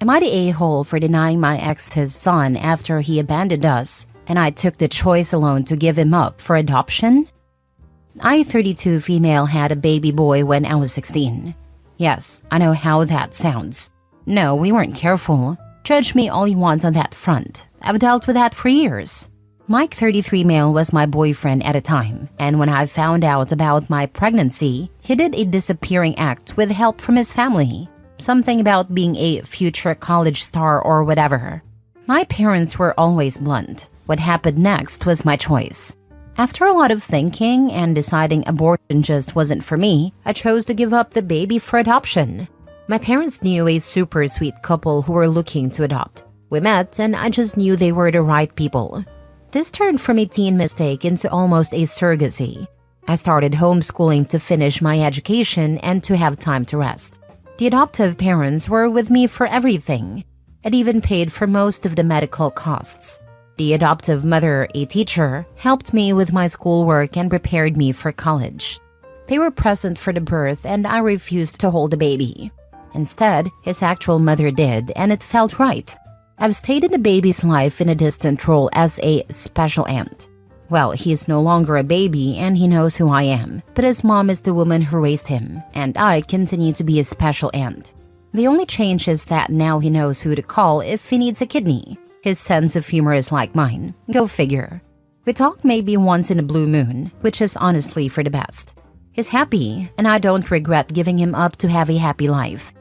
Am I the a-hole for denying my ex his son after he abandoned us, and I took the choice alone to give him up for adoption? I, 32 female, had a baby boy when I was 16. Yes, I know how that sounds. No, we weren't careful. Judge me all you want on that front. I've dealt with that for years. Mike, 33 male, was my boyfriend at the time, and when I found out about my pregnancy, he did a disappearing act with help from his family. Something about being a future college star or whatever. My parents were always blunt. What happened next was my choice. After a lot of thinking and deciding abortion just wasn't for me, I chose to give up the baby for adoption. My parents knew a super sweet couple who were looking to adopt. We met and I just knew they were the right people. This turned from a teen mistake into almost a surrogacy. I started homeschooling to finish my education and to have time to rest. The adoptive parents were with me for everything. It even paid for most of the medical costs. The adoptive mother, a teacher, helped me with my schoolwork and prepared me for college. They were present for the birth and I refused to hold the baby. Instead, his actual mother did, and it felt right. I've stayed in the baby's life in a distant role as a special aunt. Well, he's no longer a baby and he knows who I am, but his mom is the woman who raised him, and I continue to be a special aunt. The only change is that now he knows who to call if he needs a kidney. His sense of humor is like mine. Go figure. We talk maybe once in a blue moon, which is honestly for the best. He's happy, and I don't regret giving him up to have a happy life.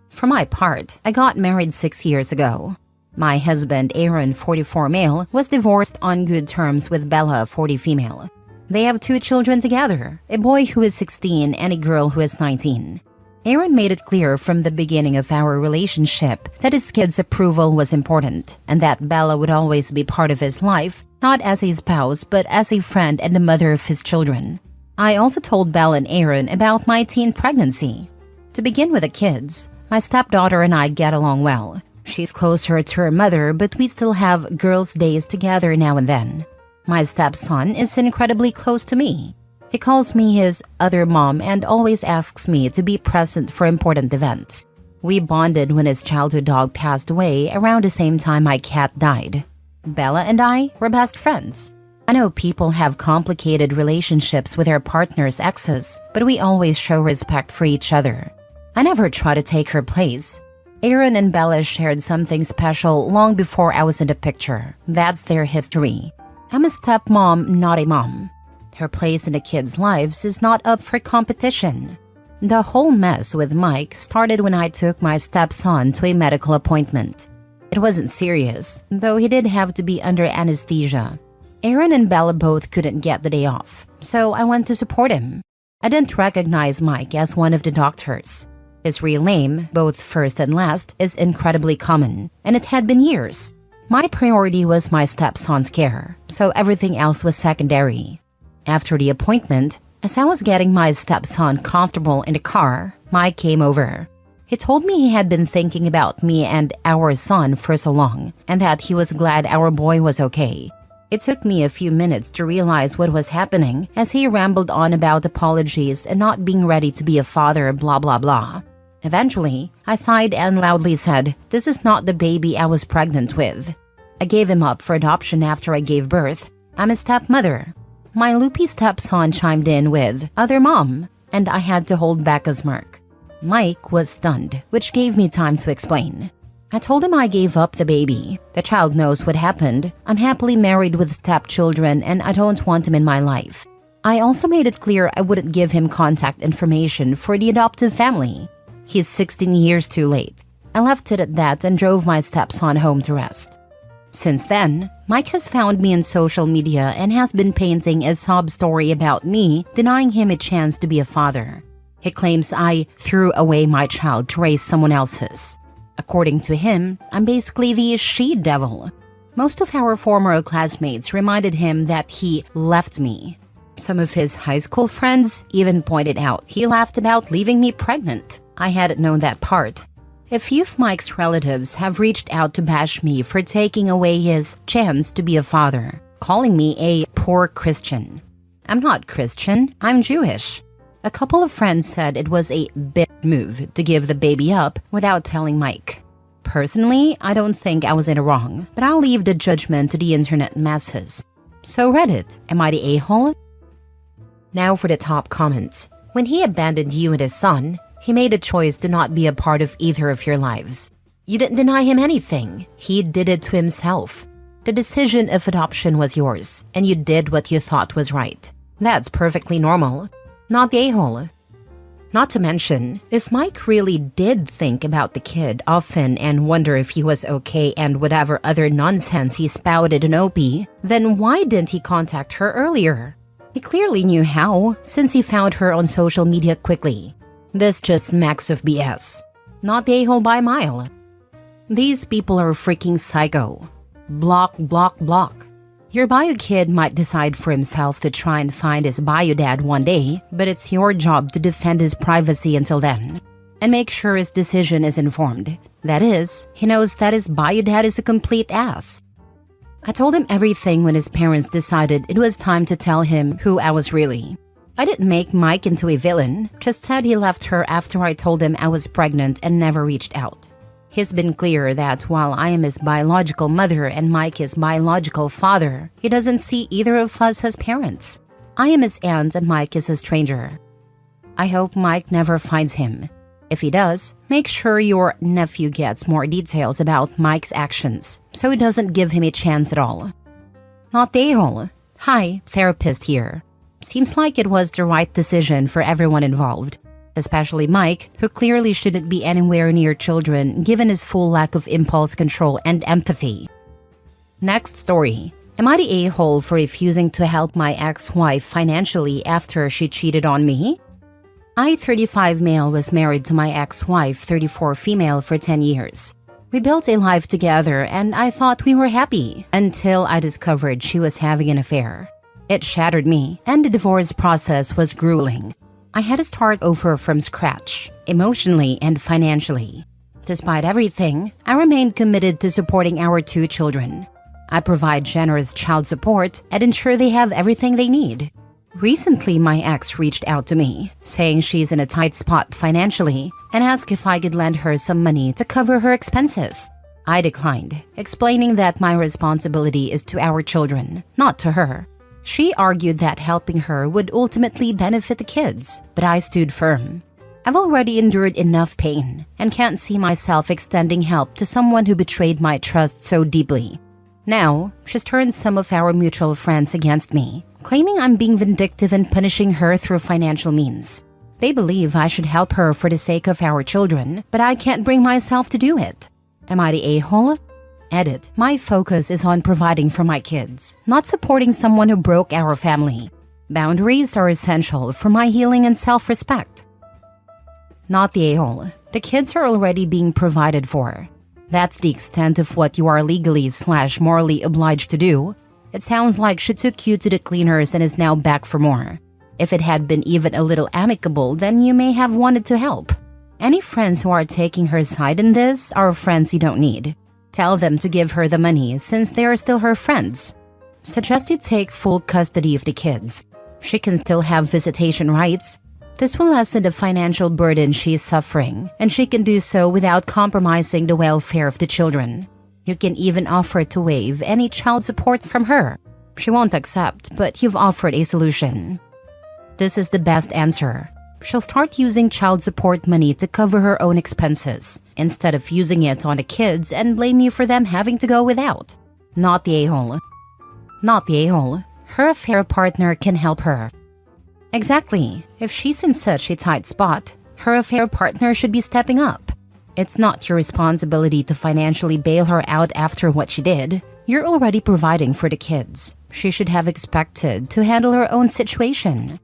For my part, I got married 6 years ago. My husband, Aaron, 44 male, was divorced on good terms with Bella, 40 female. They have 2 children together, a boy who is 16 and a girl who is 19. Aaron made it clear from the beginning of our relationship that his kids' approval was important and that Bella would always be part of his life, not as a spouse but as a friend and the mother of his children. I also told Bella and Aaron about my teen pregnancy. To begin with the kids, my stepdaughter and I get along well. She's closer to her mother, but we still have girls' days together now and then. My stepson is incredibly close to me. He calls me his other mom and always asks me to be present for important events. We bonded when his childhood dog passed away around the same time my cat died. Bella and I were best friends. I know people have complicated relationships with their partner's exes, but we always show respect for each other. I never try to take her place. Aaron and Bella shared something special long before I was in the picture. That's their history. I'm a stepmom, not a mom. Her place in the kids' lives is not up for competition. The whole mess with Mike started when I took my stepson to a medical appointment. It wasn't serious, though he did have to be under anesthesia. Aaron and Bella both couldn't get the day off, so I went to support him. I didn't recognize Mike as one of the doctors. His real name, both first and last, is incredibly common, and it had been years. My priority was my stepson's care, so everything else was secondary. After the appointment, as I was getting my stepson comfortable in the car, Mike came over. He told me he had been thinking about me and our son for so long, and that he was glad our boy was okay. It took me a few minutes to realize what was happening as he rambled on about apologies and not being ready to be a father, blah blah blah. Eventually, I sighed and loudly said, "This is not the baby I was pregnant with." I gave him up for adoption after I gave birth. I'm a stepmother. My loopy stepson chimed in with, "Other mom," and I had to hold back a smirk. Mike was stunned, which gave me time to explain. I told him I gave up the baby. The child knows what happened. I'm happily married with stepchildren and I don't want him in my life. I also made it clear I wouldn't give him contact information for the adoptive family. He's 16 years too late. I left it at that and drove my stepson home to rest. Since then, Mike has found me on social media and has been painting a sob story about me denying him a chance to be a father. He claims I threw away my child to raise someone else's. According to him, I'm basically the she-devil. Most of our former classmates reminded him that he left me. Some of his high school friends even pointed out he laughed about leaving me pregnant. I hadn't known that part. A few of Mike's relatives have reached out to bash me for taking away his chance to be a father, calling me a poor Christian. I'm not Christian, I'm Jewish. A couple of friends said it was a bit move to give the baby up without telling Mike. Personally, I don't think I was in the wrong, but I'll leave the judgment to the internet masses. So Reddit, am I the a-hole? Now for the top comment. When he abandoned you and his son, he made a choice to not be a part of either of your lives. You didn't deny him anything. He did it to himself. The decision of adoption was yours, and you did what you thought was right. That's perfectly normal. Not the a-hole. Not to mention, if Mike really did think about the kid often and wonder if he was okay and whatever other nonsense he spouted in OP, then why didn't he contact her earlier? He clearly knew how, since he found her on social media quickly. This just smacks of BS. Not the a-hole by a mile. These people are freaking psycho. Block, block, block. Your bio kid might decide for himself to try and find his bio dad one day, but it's your job to defend his privacy until then. And make sure his decision is informed. That is, he knows that his bio dad is a complete ass. I told him everything when his parents decided it was time to tell him who I was really. I didn't make Mike into a villain, just said he left her after I told him I was pregnant and never reached out. He's been clear that while I am his biological mother and Mike his biological father, he doesn't see either of us as parents. I am his aunt and Mike is a stranger. I hope Mike never finds him. If he does, make sure your nephew gets more details about Mike's actions, so he doesn't give him a chance at all. Not the a-hole. Hi, therapist here. Seems like it was the right decision for everyone involved. Especially Mike, who clearly shouldn't be anywhere near children given his full lack of impulse control and empathy. Next story. Am I the a-hole for refusing to help my ex-wife financially after she cheated on me? I, 35 male, was married to my ex-wife, 34 female, for 10 years. We built a life together and I thought we were happy until I discovered she was having an affair. It shattered me and the divorce process was grueling. I had to start over from scratch, emotionally and financially. Despite everything, I remained committed to supporting our 2 children. I provide generous child support and ensure they have everything they need. Recently, my ex reached out to me, saying she's in a tight spot financially and asked if I could lend her some money to cover her expenses. I declined, explaining that my responsibility is to our children, not to her. She argued that helping her would ultimately benefit the kids, but I stood firm. I've already endured enough pain and can't see myself extending help to someone who betrayed my trust so deeply. Now, she's turned some of our mutual friends against me, claiming I'm being vindictive and punishing her through financial means. They believe I should help her for the sake of our children, but I can't bring myself to do it. Am I the a-hole? Edit. My focus is on providing for my kids, not supporting someone who broke our family. Boundaries are essential for my healing and self-respect. Not the a-hole. The kids are already being provided for. That's the extent of what you are legally/morally obliged to do. It sounds like she took you to the cleaners and is now back for more. If it had been even a little amicable, then you may have wanted to help. Any friends who are taking her side in this are friends you don't need. Tell them to give her the money since they are still her friends. Suggest you take full custody of the kids. She can still have visitation rights. This will lessen the financial burden she is suffering, and she can do so without compromising the welfare of the children. You can even offer to waive any child support from her. She won't accept, but you've offered a solution. This is the best answer. She'll start using child support money to cover her own expenses, instead of using it on the kids and blame you for them having to go without. Not the a-hole. Not the a-hole. Her affair partner can help her. Exactly. If she's in such a tight spot, her affair partner should be stepping up. It's not your responsibility to financially bail her out after what she did. You're already providing for the kids. She should have expected to handle her own situation.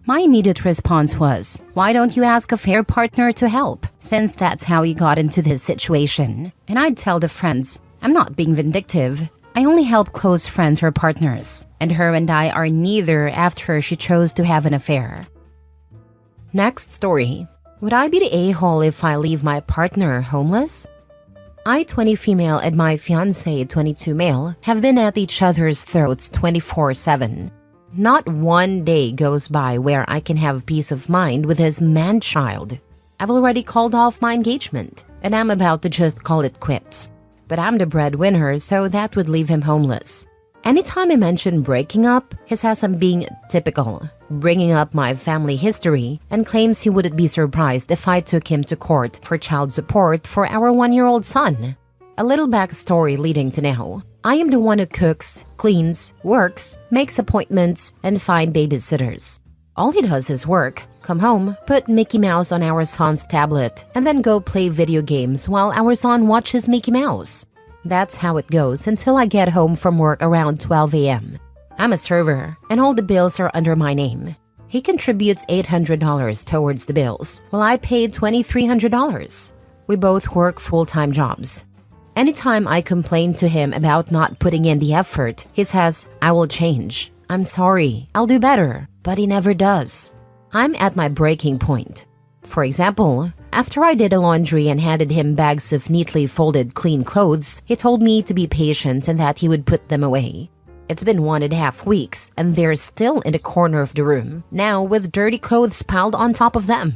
My immediate response was, why don't you ask a fair partner to help, since that's how you got into this situation? And I'd tell the friends, I'm not being vindictive. I only help close friends or partners, and her and I are neither after she chose to have an affair. Next story. Would I be the a-hole if I leave my partner homeless? I, 20 female, and my fiancé, 22 male, have been at each other's throats 24/7. Not one day goes by where I can have peace of mind with his man-child. I've already called off my engagement, and I'm about to just call it quits. But I'm the breadwinner, so that would leave him homeless. Anytime I mention breaking up, he says I'm being typical, bringing up my family history, and claims he wouldn't be surprised if I took him to court for child support for our 1-year-old son. A little backstory leading to now. I am the one who cooks, cleans, works, makes appointments, and find babysitters. All he does is work, come home, put Mickey Mouse on our son's tablet, and then go play video games while our son watches Mickey Mouse. That's how it goes until I get home from work around 12 a.m. I'm a server, and all the bills are under my name. He contributes $800 towards the bills, while I pay $2,300. We both work full-time jobs. Anytime I complain to him about not putting in the effort, he says, "I will change. I'm sorry, I'll do better," but he never does. I'm at my breaking point. For example, after I did the laundry and handed him bags of neatly folded clean clothes, he told me to be patient and that he would put them away. It's been 1.5 weeks and they're still in the corner of the room, now with dirty clothes piled on top of them.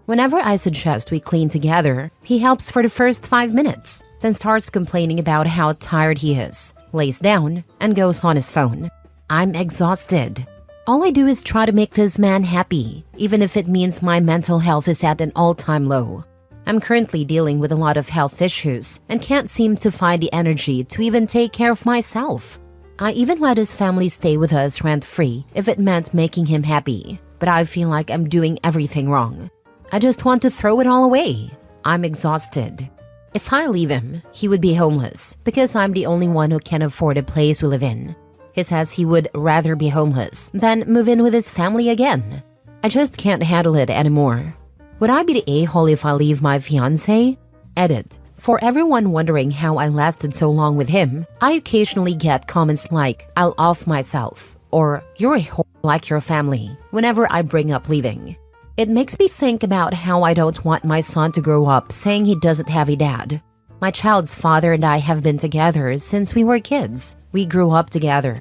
Whenever I suggest we clean together, he helps for the first 5 minutes, then starts complaining about how tired he is, lays down, and goes on his phone. I'm exhausted. All I do is try to make this man happy, even if it means my mental health is at an all-time low. I'm currently dealing with a lot of health issues and can't seem to find the energy to even take care of myself. I even let his family stay with us rent-free if it meant making him happy, but I feel like I'm doing everything wrong. I just want to throw it all away. I'm exhausted. If I leave him, he would be homeless because I'm the only one who can afford a place we live in. He says he would rather be homeless than move in with his family again. I just can't handle it anymore. Would I be the a-hole if I leave my fiancé? Edit. For everyone wondering how I lasted so long with him, I occasionally get comments like, "I'll off myself," or "You're a whore like your family," whenever I bring up leaving. It makes me think about how I don't want my son to grow up saying he doesn't have a dad. My child's father and I have been together since we were kids. We grew up together.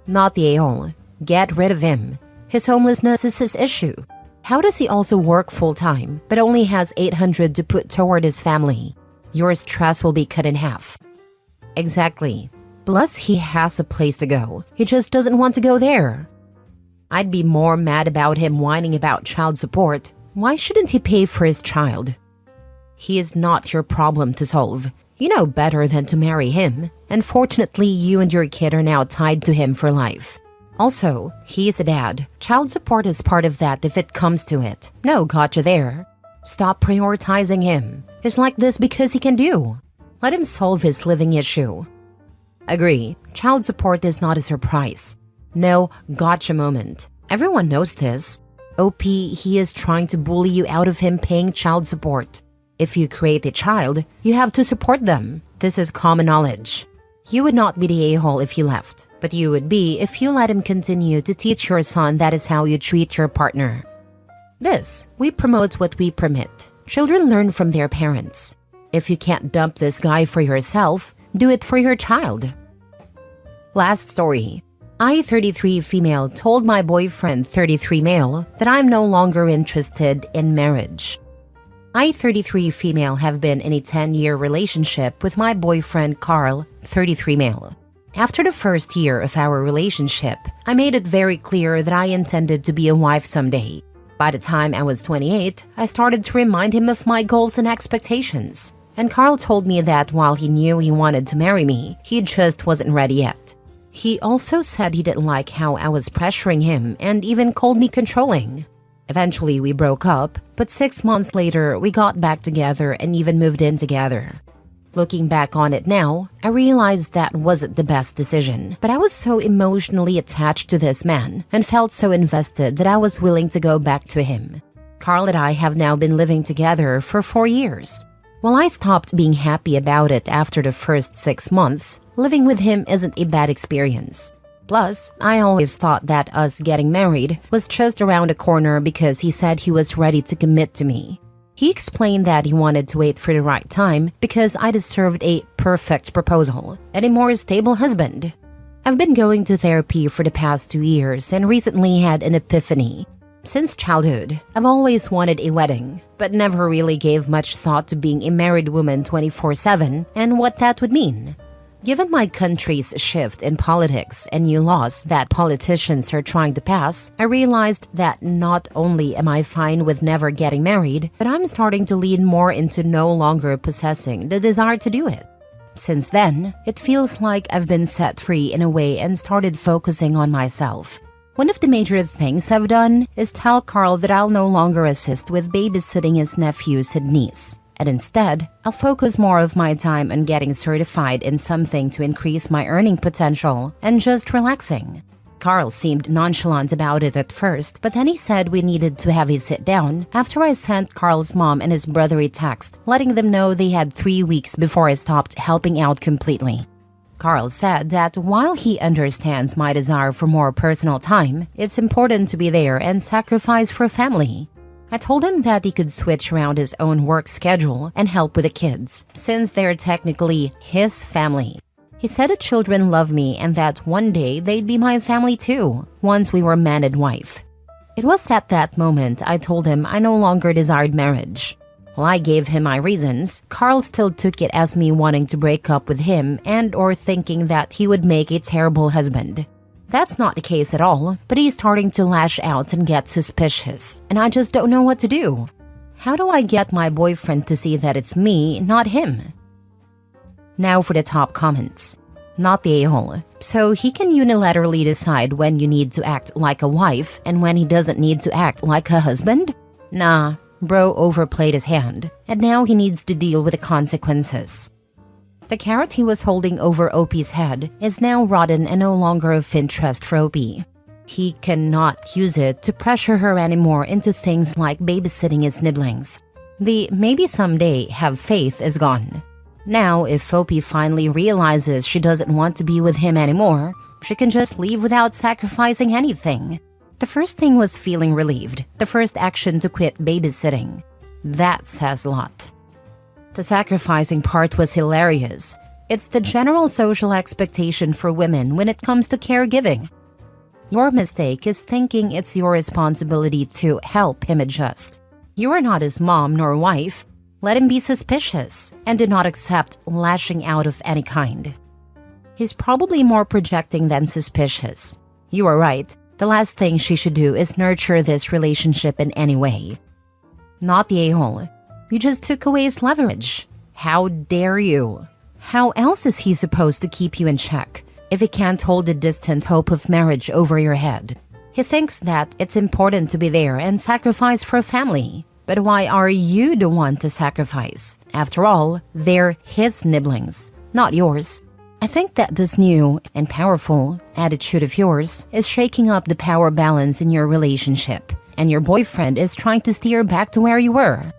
Not the a-hole. Get rid of him. His homelessness is his issue. How does he also work full-time, but only has $800 to put toward his family? Your stress will be cut in half. Exactly. Plus, he has a place to go. He just doesn't want to go there. I'd be more mad about him whining about child support. Why shouldn't he pay for his child? He is not your problem to solve. You know better than to marry him. And fortunately, you and your kid are now tied to him for life. Also, he is a dad. Child support is part of that if it comes to it. No gotcha there. Stop prioritizing him. He's like this because he can do. Let him solve his living issue. Agree, child support is not a surprise. No gotcha moment. Everyone knows this. OP, he is trying to bully you out of him paying child support. If you create a child, you have to support them. This is common knowledge. You would not be the a-hole if you left, but you would be if you let him continue to teach your son that is how you treat your partner. We promote what we permit. Children learn from their parents. If you can't dump this guy for yourself, do it for your child. Last story. I, 33 female, told my boyfriend, 33 male, that I'm no longer interested in marriage. I, 33 female, have been in a 10-year relationship with my boyfriend Carl, 33 male. After the first year of our relationship, I made it very clear that I intended to be a wife someday. By the time I was 28, I started to remind him of my goals and expectations. And Carl told me that while he knew he wanted to marry me, he just wasn't ready yet. He also said he didn't like how I was pressuring him and even called me controlling. Eventually, we broke up, but 6 months later, we got back together and even moved in together. Looking back on it now, I realized that wasn't the best decision, but I was so emotionally attached to this man and felt so invested that I was willing to go back to him. Carl and I have now been living together for 4 years. While I stopped being happy about it after the first 6 months, living with him isn't a bad experience. Plus, I always thought that us getting married was just around the corner because he said he was ready to commit to me. He explained that he wanted to wait for the right time because I deserved a perfect proposal and a more stable husband. I've been going to therapy for the past 2 years and recently had an epiphany. Since childhood, I've always wanted a wedding, but never really gave much thought to being a married woman 24/7 and what that would mean. Given my country's shift in politics and new laws that politicians are trying to pass, I realized that not only am I fine with never getting married, but I'm starting to lean more into no longer possessing the desire to do it. Since then, it feels like I've been set free in a way and started focusing on myself. One of the major things I've done is tell Carl that I'll no longer assist with babysitting his nephews and niece. And instead, I'll focus more of my time on getting certified in something to increase my earning potential and just relaxing. Carl seemed nonchalant about it at first, but then he said we needed to have a sit down after I sent Carl's mom and his brother a text, letting them know they had 3 weeks before I stopped helping out completely. Carl said that while he understands my desire for more personal time, it's important to be there and sacrifice for family. I told him that he could switch around his own work schedule and help with the kids, since they're technically his family. He said the children love me and that one day they'd be my family too, once we were man and wife. It was at that moment I told him I no longer desired marriage. While I gave him my reasons, Carl still took it as me wanting to break up with him and or thinking that he would make a terrible husband. That's not the case at all, but he's starting to lash out and get suspicious, and I just don't know what to do. How do I get my boyfriend to see that it's me, not him? Now for the top comments. Not the a-hole. So he can unilaterally decide when you need to act like a wife and when he doesn't need to act like a husband? Nah. Bro overplayed his hand, and now he needs to deal with the consequences. The carrot he was holding over Opie's head is now rotten and no longer of interest for Opie. He cannot use it to pressure her anymore into things like babysitting his nibblings. The maybe someday have faith is gone. Now, if Opie finally realizes she doesn't want to be with him anymore, she can just leave without sacrificing anything. The first thing was feeling relieved, the first action to quit babysitting. That says a lot. The sacrificing part was hilarious. It's the general social expectation for women when it comes to caregiving. Your mistake is thinking it's your responsibility to help him adjust. You are not his mom nor wife. Let him be suspicious and do not accept lashing out of any kind. He's probably more projecting than suspicious. You are right. The last thing she should do is nurture this relationship in any way. Not the a-hole. You just took away his leverage. How dare you? How else is he supposed to keep you in check if he can't hold the distant hope of marriage over your head? He thinks that it's important to be there and sacrifice for a family. But why are you the one to sacrifice? After all, they're his nibblings, not yours. I think that this new and powerful attitude of yours is shaking up the power balance in your relationship, and your boyfriend is trying to steer back to where you were.